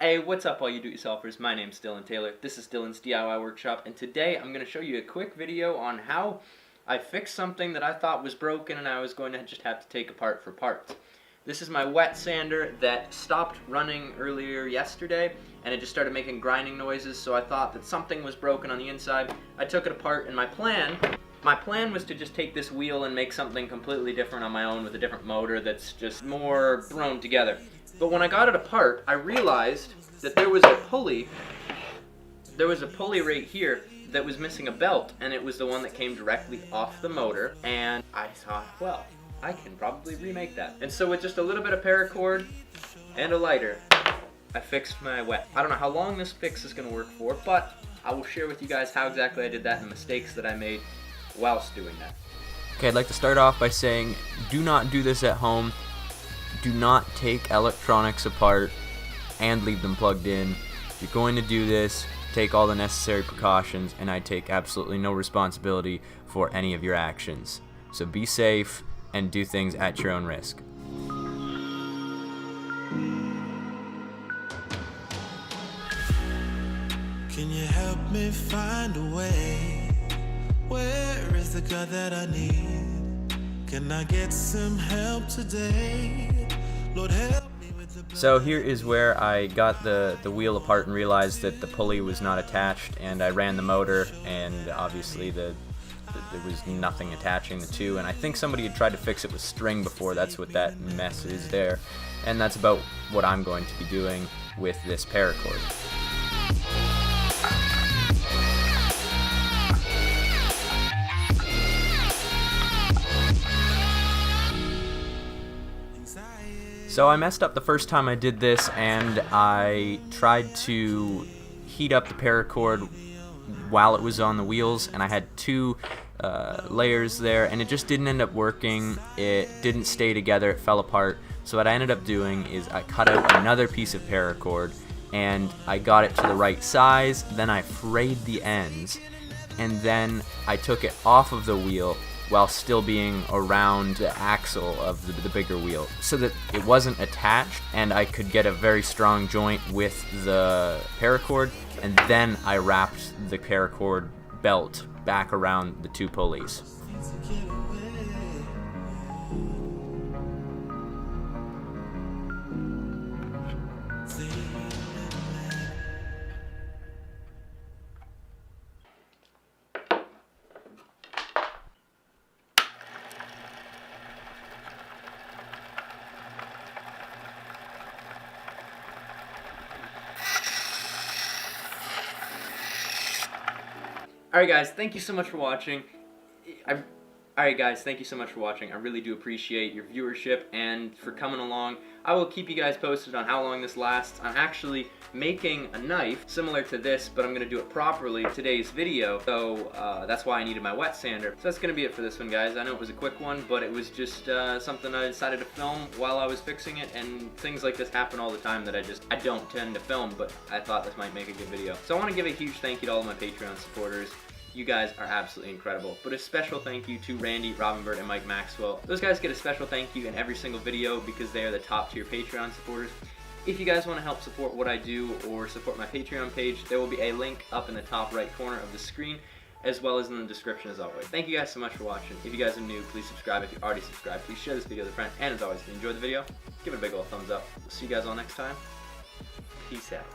Hey, what's up all you do-it-yourselfers? My name's Dylan Taylor. This is Dylan's DIY Workshop, and today I'm going to show you a quick video on how I fixed something that I thought was broken and I was going to just have to take apart for parts. This is my wet sander that stopped running earlier yesterday, and it just started making grinding noises, so I thought that something was broken on the inside. I took it apart, and my plan was to just take this wheel and make something completely different on my own with a different motor that's just more thrown together. But when I got it apart, I realized that there was a pulley right here that was missing a belt, and it was the one that came directly off the motor, and I thought, well, I can probably remake that. And so with just a little bit of paracord and a lighter, I fixed my wet. I don't know how long this fix is going to work for, but I will share with you guys how exactly I did that and the mistakes that I made whilst doing that. Okay, I'd like to start off by saying, do not do this at home. Do not take electronics apart and leave them plugged in. If you're going to do this, take all the necessary precautions, and I take absolutely no responsibility for any of your actions. So be safe and do things at your own risk. Can you help me find a way? Where is the God that I need? Can I get some help today? Lord, help me with the... So here is where I got the wheel apart and realized that the pulley was not attached, and I ran the motor, and obviously there was nothing attaching the two, and I think somebody had tried to fix it with string before. That's what that mess is there, and that's about what I'm going to be doing with this paracord. So I messed up the first time I did this, and I tried to heat up the paracord while it was on the wheels, and I had two layers there, and it just didn't end up working. It didn't stay together, it fell apart. So what I ended up doing is I cut out another piece of paracord, and I got it to the right size, then I frayed the ends, and then I took it off of the wheel while still being around the axle of the bigger wheel, so that it wasn't attached and I could get a very strong joint with the paracord, and then I wrapped the paracord belt back around the two pulleys. Alright guys, thank you so much for watching. I really do appreciate your viewership and for coming along. I will keep you guys posted on how long this lasts. I'm actually making a knife similar to this, but I'm going to do it properly today's video, so that's why I needed my wet sander. So that's going to be it for this one, guys. I know it was a quick one, but it was just something I decided to film while I was fixing it, and things like this happen all the time that I don't tend to film, but I thought this might make a good video. So I want to give a huge thank you to all of my Patreon supporters. You guys are absolutely incredible. But a special thank you to Randy, Robinbird, and Mike Maxwell. Those guys get a special thank you in every single video because they are the top tier Patreon supporters. If you guys want to help support what I do or support my Patreon page, there will be a link up in the top right corner of the screen, as well as in the description as always. Thank you guys so much for watching. If you guys are new, please subscribe. If you already subscribed, please share this video with a friend. And as always, if you enjoyed the video, give it a big old thumbs up. We'll see you guys all next time. Peace out.